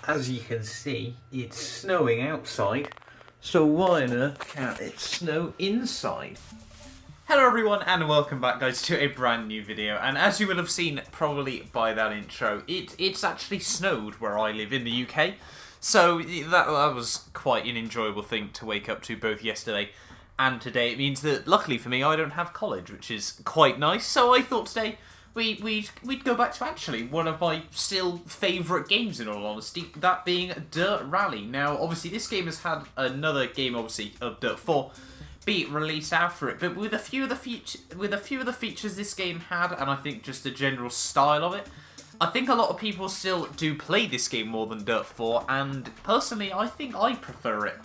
as you can see, it's snowing outside, so why on earth can't it snow inside? Hello everyone and welcome back guys to a brand new video, and as you will have seen probably by that intro, it's actually snowed where I live in the UK, so that was quite an enjoyable thing to wake up to both yesterday and today. It means that luckily for me I don't have college, which is quite nice, so I thought today we'd go back to actually one of my still favourite games in all honesty, that being Dirt Rally. Now obviously this game has had another game obviously of Dirt 4 be released after it, but with a few of the features this game had, and I think just the general style of it, I think a lot of people still do play this game more than Dirt 4, and personally I think I prefer it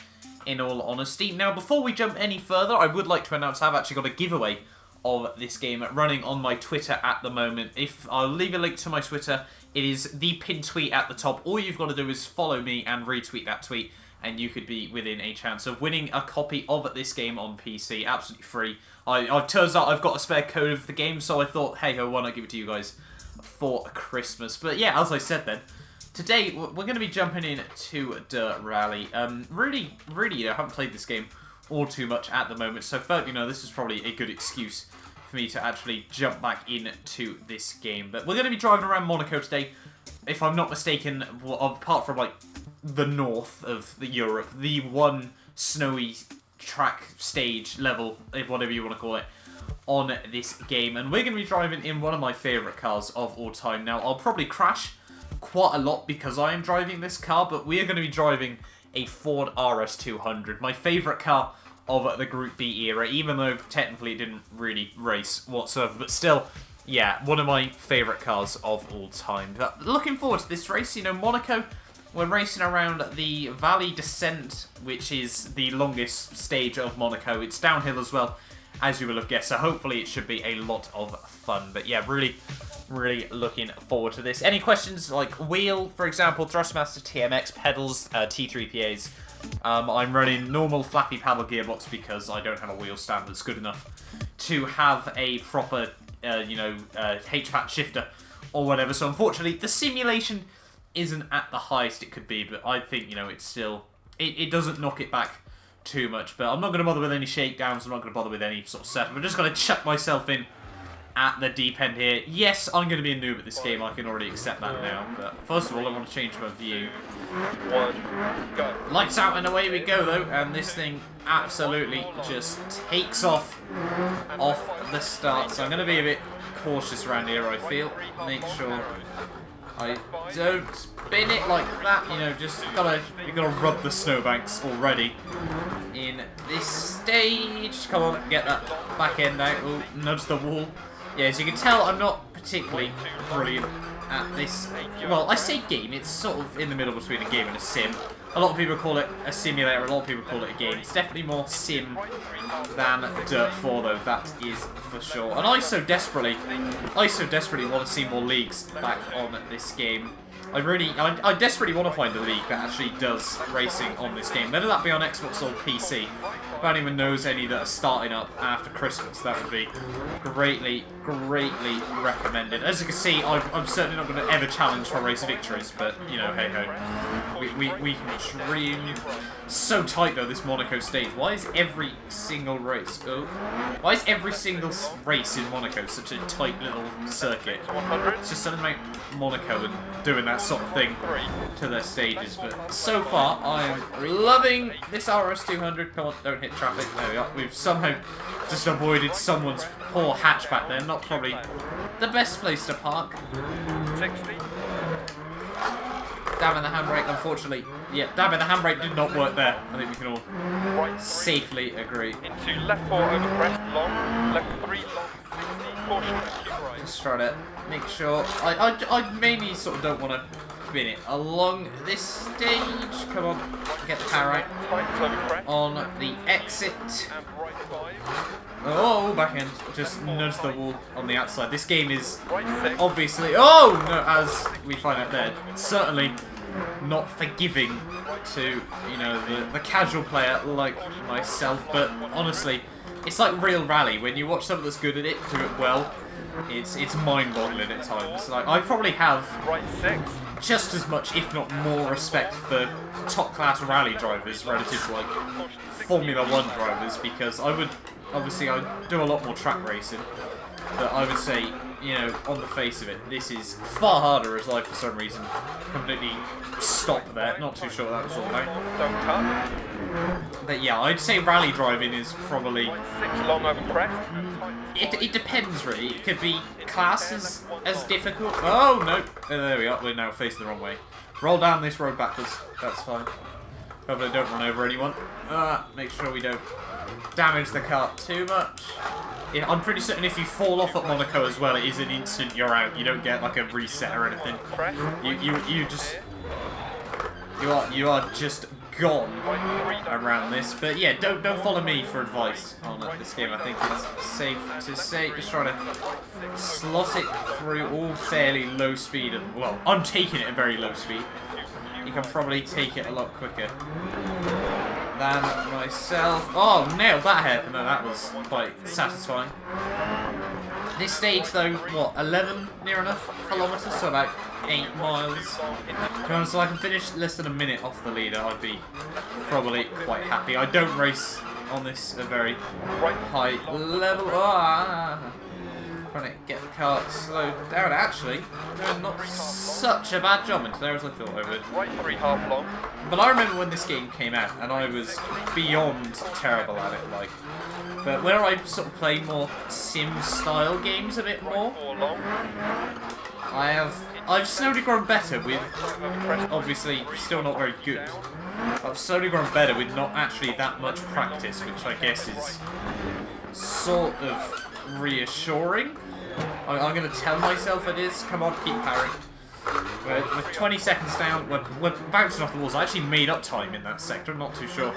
in all honesty. Now before we jump any further, I would like to announce I've actually got a giveaway of this game running on my Twitter at the moment. I'll leave a link to my Twitter. It is the pinned tweet at the top. All you've got to do is follow me and retweet that tweet, and you could be within a chance of winning a copy of this game on PC, absolutely free. It turns out I've got a spare code of the game, so I thought, hey ho, why not give it to you guys for Christmas? But yeah, as I said then, today we're going to be jumping into Dirt Rally. Really, I haven't played this game all too much at the moment, so this is probably a good excuse for me to actually jump back into this game. But we're going to be driving around Monaco today, if I'm not mistaken, apart from like the north of Europe, the one snowy track stage level, whatever you want to call it, on this game. And we're going to be driving in one of my favourite cars of all time. Now, I'll probably crash quite a lot because I am driving this car, but we are going to be driving a Ford RS200, my favourite car of the Group B era, even though technically it didn't really race whatsoever, but still, yeah, one of my favourite cars of all time. But looking forward to this race. Monaco, we're racing around the Valley Descent, which is the longest stage of Monaco. It's downhill as well, as you will have guessed, so hopefully it should be a lot of fun. But yeah, really looking forward to this. Any questions like wheel, for example, Thrustmaster TMX, pedals, T3PAs. I'm running normal flappy paddle gearbox because I don't have a wheel stand that's good enough to have a proper, H-pat shifter or whatever. So unfortunately, the simulation isn't at the highest it could be, but I think, it's still, it doesn't knock it back too much. But I'm not going to bother with any shakedowns, I'm not going to bother with any sort of setup. I'm just going to chuck myself in at the deep end here. Yes, I'm going to be a noob at this game, I can already accept that now. But first of all, I want to change my view. Go. Lights out and away we go though, and this thing absolutely just takes off the start. So I'm going to be a bit cautious around here, I feel. Make sure I don't spin it like that, you gotta rub the snowbanks already in this stage. Come on, get that back end out. Ooh, nudge the wall. Yeah, as you can tell, I'm not particularly brilliant at this. Well, I say game, it's sort of in the middle between a game and a sim. A lot of people call it a simulator, a lot of people call it a game. It's definitely more sim than Dirt 4 though, that is for sure. And I so desperately want to see more leagues back on this game. I desperately want to find a league that actually does racing on this game. Whether that be on Xbox or PC. If anyone knows any that are starting up after Christmas, that would be greatly recommended. As you can see, I'm certainly not going to ever challenge for race victories, but, hey ho. We can dream. So tight though, this Monaco stage. Why is every single race in Monaco such a tight little circuit? It's just something about Monaco and doing that sort of thing to their stages. But so far, I am loving this RS200. Come on, don't hit traffic. There we are. We've somehow just avoided someone's poor hatchback there. Not probably the best place to park. 60. Dabbing the handbrake, unfortunately. Yeah, dabbing the handbrake did not work there. I think we can all safely agree. Into left 4 over crest, long, left 3 long, 60, caution, keep right. Just trying to make sure. I mainly sort of don't want to spin it along this stage. Come on, get the power out. Tight over crest. On the exit. And right 5. Oh, back end. Just nudge the wall on the outside. This game is Right 6. obviously, oh no, as we find out there, certainly not forgiving to, the casual player like myself. But honestly, it's like real rally. When you watch someone that's good at it do it well, it's mind-boggling at times. Like I probably have Right 6. just as much, if not more, respect for top-class rally drivers relative to like Formula 1 drivers, because I do a lot more track racing, but I would say, you know, on the face of it, this is far harder as I, for some reason, completely stopped there. Not too sure what that was all about. Don't cut. But yeah, I'd say rally driving is probably... 6 long over crest. It depends, really. It could be classes as difficult. Oh, no. There we are. We're now facing the wrong way. Roll down this road backwards. That's fine. Hopefully I don't run over anyone. Make sure we don't damage the cart too much. Yeah, I'm pretty certain if you fall off at Monaco as well, it is an instant you're out. You don't get like a reset or anything. You are just gone around this. But yeah, don't follow me for advice on this game. I think it's safe to say just try to slot it through all fairly low speed. And well, I'm taking it at very low speed. You can probably take it a lot quicker than myself. Oh, nailed that hairpin. No, that was quite satisfying. This stage, though, what, 11 near enough kilometers, so about 8 miles. To be honest, so I can finish less than a minute off the leader, I'd be probably quite happy. I don't race on this at a very high level. Trying to get the cart slowed down. Actually, doing not such a bad job into there as I thought I would. Right 3 half long. But I remember when this game came out, and I was beyond terrible at it. Like, but where I sort of play more sim-style games a bit more, 4 long. I've slowly grown better with, obviously, still not very good. I've slowly grown better with not actually that much practice, which I guess is sort of reassuring. I'm going to tell myself it is. Come on, keep parrying. With 20 seconds down, we're bouncing off the walls. I actually made up time in that sector. I'm not too sure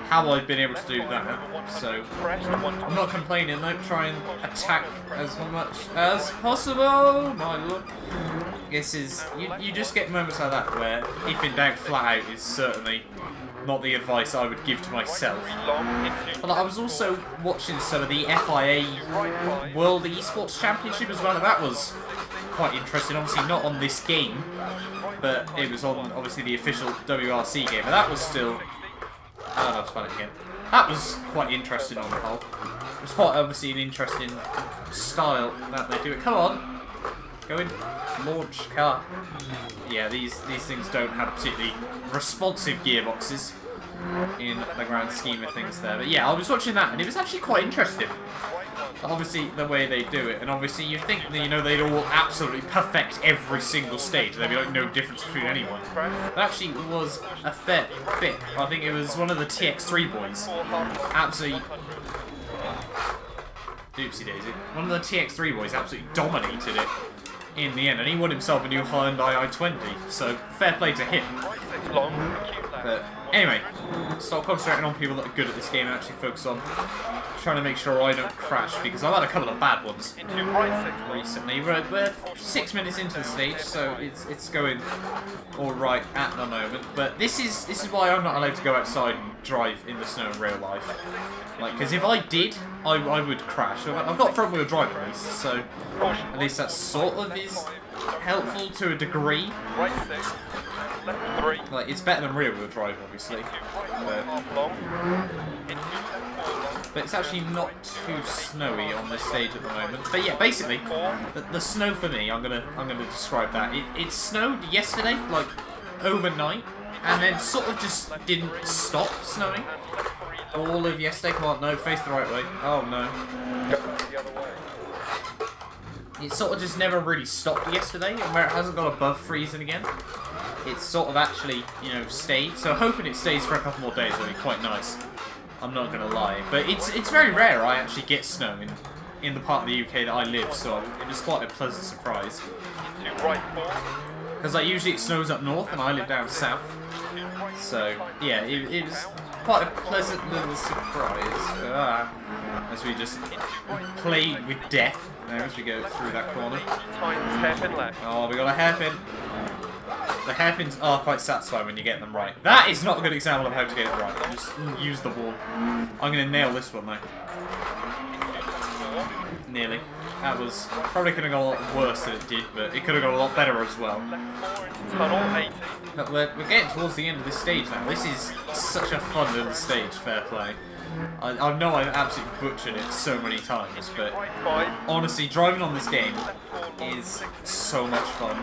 how I've been able to do that. So, I'm not complaining though. Try and attack as much as possible, my lord. This is... You just get moments like that where, if in doubt, flat out is certainly not the advice I would give to myself. But I was also watching some of the FIA World Esports Championship as well, and that was quite interesting. Obviously not on this game, but it was on obviously the official WRC game, and that was still... I don't know, I've spun it again. That was quite interesting on the whole. It was quite obviously an interesting style that they do it. Come on! Go in. Launch car. Yeah, these things don't have particularly responsive gearboxes in the grand scheme of things there. But yeah, I was watching that and it was actually quite interesting. Obviously, the way they do it, and obviously you think that, you know, they'd all absolutely perfect every single stage. There'd be like no difference between anyone. That actually was a fair bit. I think it was one of the TX3 boys. Absolutely. Oopsie daisy. One of the TX3 boys absolutely dominated it in the end, and he won himself a new Hyundai i20, so fair play to him. But anyway, stop concentrating on people that are good at this game and actually focus on trying to make sure I don't crash, because I've had a couple of bad ones recently. We're 6 minutes into the stage, so it's going alright at the moment. But this is why I'm not allowed to go outside and drive in the snow in real life. Like, because if I did, I would crash. I've got front wheel drive at least, so at least that sort of is helpful to a degree. Like, it's better than rear wheel drive, obviously. But it's actually not too snowy on this stage at the moment. But yeah, basically, the snow for me, I'm gonna describe that. It snowed yesterday, like overnight, and then sort of just didn't stop snowing all of yesterday. Come on, no, face the right way. Oh no. It sort of just never really stopped yesterday, and where it hasn't got above freezing again, it's sort of actually, you know, stayed. So hoping it stays for a couple more days would be quite nice. I'm not gonna lie, but it's very rare I actually get snow in the part of the UK that I live, so it was quite a pleasant surprise. Because like usually it snows up north and I live down south, so yeah, it was quite a pleasant little surprise. As we just played with death there as we go through that corner. Oh, we got a hairpin. the hairpins are quite satisfying when you get them right. That is not a good example of how to get it right. Just use the wall. I'm going to nail this one, though. Nearly. That was probably could have gone a lot worse than it did, but it could have gone a lot better as well. But we're getting towards the end of this stage now. This is such a fun little stage, fair play. I know I've absolutely butchered it so many times, but honestly, driving on this game is so much fun.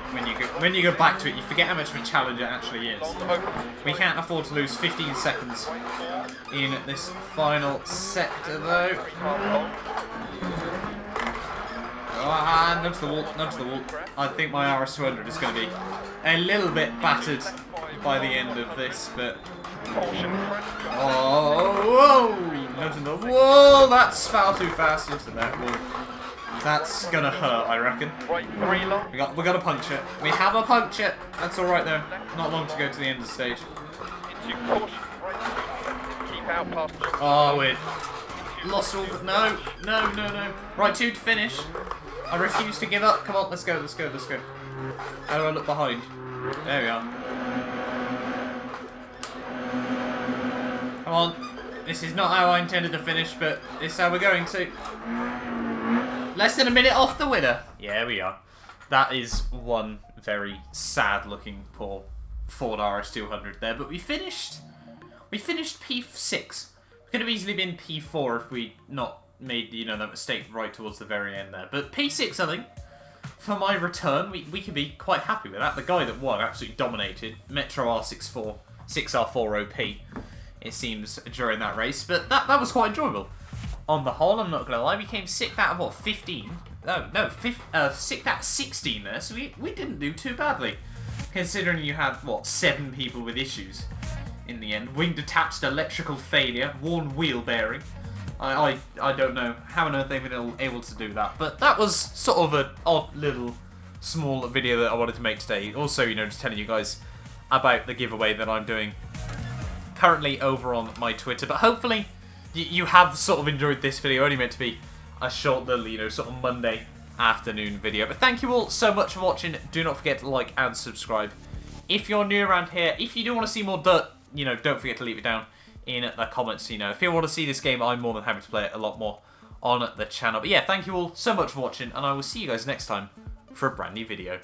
When you go back to it, you forget how much of a challenge it actually is. We can't afford to lose 15 seconds in this final sector, though. Ah, nudge the wall, nudge the wall. I think my RS200 is going to be a little bit battered by the end of this, but... Oh, whoa! Nudging the wall! That's far too fast into that wall. That's going to hurt, I reckon. We got a puncture. We have a puncture. That's alright though. Not long to go to the end of the stage. Oh, we're... Lost all the... No. Right, 2 to finish. I refuse to give up. Come on, let's go. How do I look behind? There we are. Come on. This is not how I intended to finish, but this is how we're going to. Less than a minute off the winner. Yeah, we are. That is one very sad-looking poor Ford RS200 there, but we finished P6. Could have easily been P4 if we'd not made, you know, that mistake right towards the very end there. But P6, I think, for my return, we could be quite happy with that. The guy that won absolutely dominated. Metro R64, 6R4 OP, it seems, during that race. But that was quite enjoyable. On the whole, I'm not going to lie, we came 6th out of, what, 15? No, 6th out of 16 there, so we didn't do too badly. Considering you had, what, 7 people with issues. In the end, wing detached electrical failure, worn wheel bearing. I don't know how on earth they've been able to do that, but that was sort of an odd little small video that I wanted to make today. Also, you know, just telling you guys about the giveaway that I'm doing currently over on my Twitter. But hopefully you have sort of enjoyed this video. Only meant to be a short little, you know, sort of Monday afternoon video. But thank you all so much for watching. Do not forget to like and subscribe. If you're new around here, if you do want to see more dirt, you know, don't forget to leave it down in the comments. You know, if you want to see this game, I'm more than happy to play it a lot more on the channel. But yeah, thank you all so much for watching, and I will see you guys next time for a brand new video.